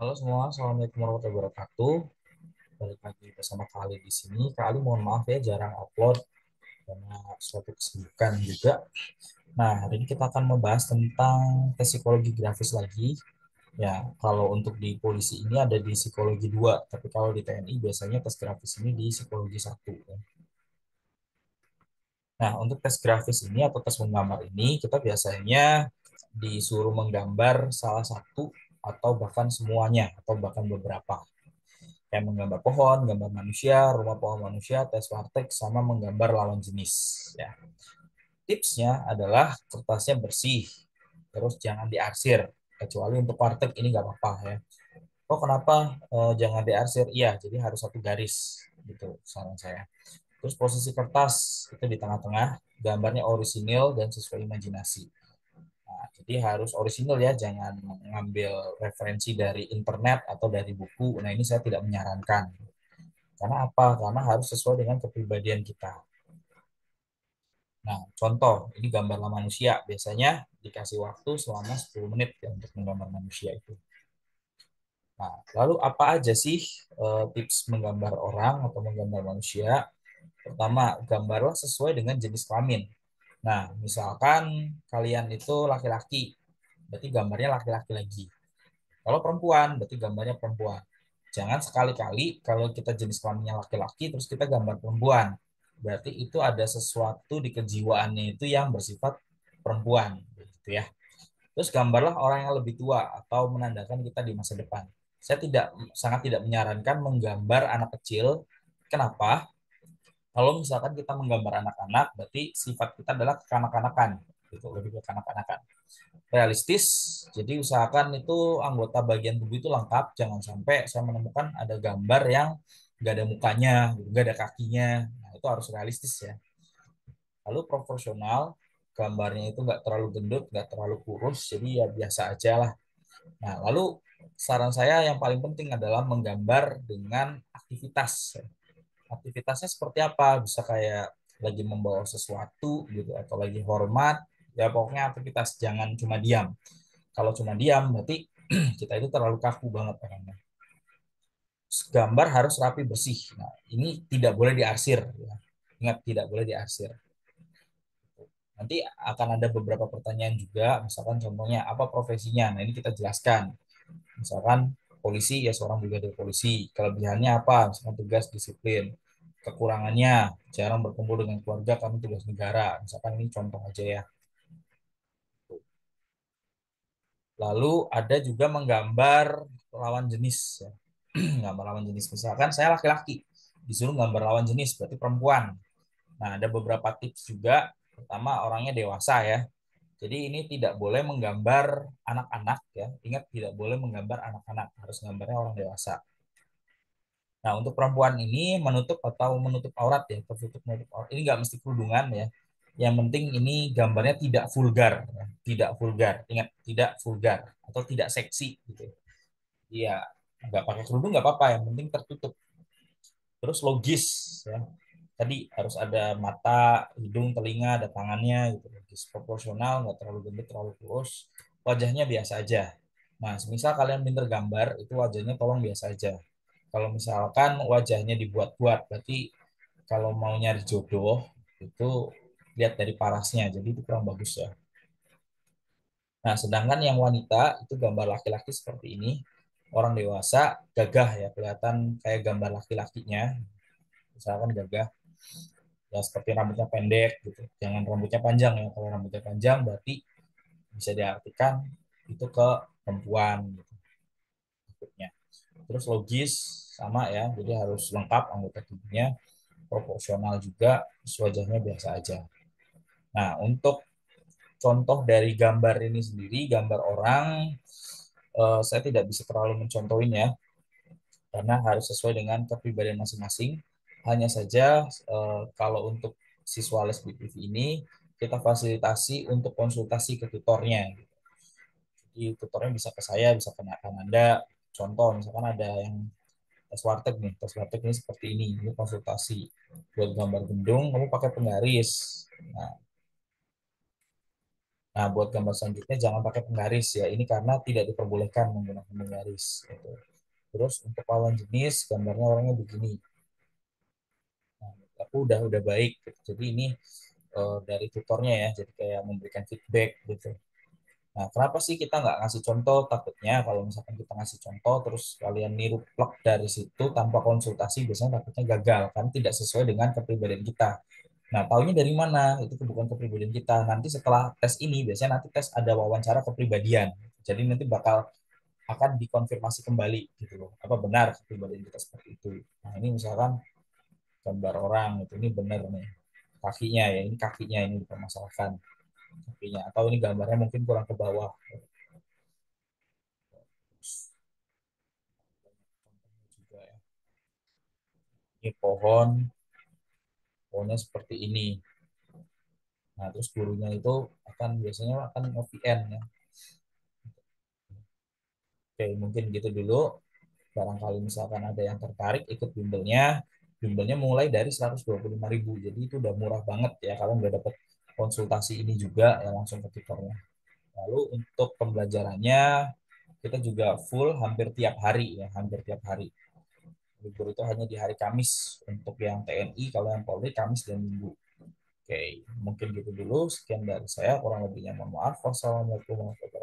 Halo semua, assalamualaikum warahmatullahi wabarakatuh. Balik lagi bersama Kali di sini. Kali mohon maaf ya jarang upload karena suatu kesibukan juga. Nah, hari ini kita akan membahas tentang tes psikologi grafis lagi. Ya, kalau untuk di polisi ini ada di psikologi 2, tapi kalau di TNI biasanya tes grafis ini di psikologi 1. Nah, untuk tes grafis ini atau tes menggambar ini kita biasanya disuruh menggambar salah satu atau bahkan semuanya atau bahkan beberapa. Kayak menggambar pohon, gambar manusia, rumah pohon manusia, tes wartek, sama menggambar lawan jenis. Ya. Tipsnya adalah kertasnya bersih, terus jangan diarsir, kecuali untuk wartek ini nggak apa-apa ya. Oh kenapa jangan diarsir? Iya, jadi harus satu garis gitu saran saya. Terus posisi kertas itu di tengah-tengah, gambarnya orisinil dan sesuai imajinasi. Nah, jadi harus orisinil ya, jangan mengambil referensi dari internet atau dari buku. Nah, ini saya tidak menyarankan. Karena apa? Karena harus sesuai dengan kepribadian kita. Nah, contoh, ini gambarlah manusia. Biasanya dikasih waktu selama 10 menit ya untuk menggambar manusia itu. Nah, lalu apa aja sih tips menggambar orang atau menggambar manusia? Pertama, gambarlah sesuai dengan jenis kelamin. Nah, misalkan kalian itu laki-laki, berarti gambarnya laki-laki lagi. Kalau perempuan, berarti gambarnya perempuan. Jangan sekali-kali kalau kita jenis kelaminnya laki-laki, terus kita gambar perempuan. Berarti itu ada sesuatu di kejiwaannya itu yang bersifat perempuan, gitu ya. Terus gambarlah orang yang lebih tua atau menandakan kita di masa depan. Saya sangat tidak menyarankan menggambar anak kecil. Kenapa? Kalau misalkan kita menggambar anak-anak, berarti sifat kita adalah kekanak-kanakan, gitu, lebih ke kanak-kanakan realistis. Jadi usahakan itu anggota bagian tubuh itu lengkap. Jangan sampai saya menemukan ada gambar yang nggak ada mukanya, nggak ada kakinya. Nah, itu harus realistis ya. Lalu proporsional, gambarnya itu nggak terlalu gendut, nggak terlalu kurus, jadi ya biasa aja lah. Nah, lalu saran saya yang paling penting adalah menggambar dengan aktivitas. Aktivitasnya seperti apa? Bisa kayak lagi membawa sesuatu gitu atau lagi hormat. Ya pokoknya aktivitas, jangan cuma diam. Kalau cuma diam, berarti kita itu terlalu kaku banget orangnya. Gambar harus rapi bersih. Nah, ini tidak boleh diarsir. Ya. Ingat, tidak boleh diarsir. Nanti akan ada beberapa pertanyaan juga, misalkan contohnya apa profesinya. Nah, ini kita jelaskan. Misalkan polisi, ya seorang brigadir polisi. Kelebihannya apa? Misalkan tugas disiplin. Kekurangannya, jarang berkumpul dengan keluarga kami tugas negara. Misalkan ini contoh aja ya. Lalu ada juga menggambar lawan jenis. Ya. Gambar lawan jenis. Misalkan saya laki-laki, disuruh gambar lawan jenis, berarti perempuan. Nah, ada beberapa tips juga. Pertama, orangnya dewasa ya. Jadi ini tidak boleh menggambar anak-anak ya. Ingat, tidak boleh menggambar anak-anak. Harus gambarnya orang dewasa. Nah, untuk perempuan ini menutup aurat ya, tertutup menutup aurat. Ini nggak mesti kerudungan ya. Yang penting ini gambarnya tidak vulgar, ya. Tidak vulgar. Ingat, tidak vulgar atau tidak seksi gitu. Iya, nggak pakai kerudung nggak apa-apa. Yang penting tertutup. Terus logis ya. Tadi harus ada mata, hidung, telinga, ada tangannya gitu. Logis, proporsional, nggak terlalu gendut, terlalu kurus. Wajahnya biasa aja. Nah, misal kalian pinter gambar, itu wajahnya tolong biasa aja. Kalau misalkan wajahnya dibuat-buat, berarti kalau mau nyari jodoh, itu lihat dari parasnya. Jadi itu kurang bagus ya. Nah, sedangkan yang wanita, itu gambar laki-laki seperti ini. Orang dewasa, gagah ya, kelihatan kayak gambar laki-lakinya. Misalkan gagah, ya seperti rambutnya pendek gitu. Jangan rambutnya panjang ya. Kalau rambutnya panjang berarti bisa diartikan itu ke perempuan gitu. Maksudnya. Terus logis sama ya, jadi harus lengkap anggota tubuhnya, proporsional juga, terus wajahnya biasa aja. Nah, untuk contoh dari gambar ini sendiri, gambar orang, saya tidak bisa terlalu mencontohin ya, karena harus sesuai dengan kepribadian masing-masing. Hanya saja kalau untuk siswa les BPV ini kita fasilitasi untuk konsultasi ke tutornya. Jadi tutornya bisa ke saya, bisa ke Anda. Contoh misalkan ada yang tes warteg nih, tes warteg ini seperti ini konsultasi buat gambar gendung, kamu pakai penggaris. Nah, Nah, buat gambar selanjutnya jangan pakai penggaris ya. Ini karena tidak diperbolehkan menggunakan penggaris. Gitu. Terus untuk lawan jenis, gambarnya orangnya begini. Nah, aku udah baik. Gitu. Jadi ini dari tutornya ya. Jadi kayak memberikan feedback gitu. Nah, kenapa sih kita nggak ngasih contoh? Takutnya kalau misalkan kita ngasih contoh, terus kalian niru plek dari situ tanpa konsultasi, biasanya takutnya gagal, kan tidak sesuai dengan kepribadian kita. Nah, taunya dari mana? Itu bukan kepribadian kita. Nanti setelah tes ini, biasanya nanti tes ada wawancara kepribadian. Jadi nanti bakal akan dikonfirmasi kembali gitu loh. Apa benar kepribadian kita seperti itu? Nah, ini misalkan gambar orang itu ini benar nih. Kakinya ya, ini kakinya ini dipermasalahkan kakinya. Atau ini gambarnya mungkin kurang ke bawah. Terus juga ya. Ini pohonnya seperti ini. Nah, terus gurunya itu akan biasanya akan OVN ya. Oke, mungkin gitu dulu. Barangkali misalkan ada yang tertarik ikut bimbelnya, bimbelnya mulai dari 125.000. Jadi itu udah murah banget ya kalau udah dapat konsultasi ini juga ya langsung ke tutornya. Lalu untuk pembelajarannya kita juga full hampir tiap hari ya, hampir tiap hari. Libur itu hanya di hari Kamis untuk yang TNI, kalau yang Polri Kamis dan Minggu. Oke, mungkin gitu dulu. Sekian dari saya. Kurang lebihnya mohon maaf. Wassalamualaikum warahmatullahi wabarakatuh.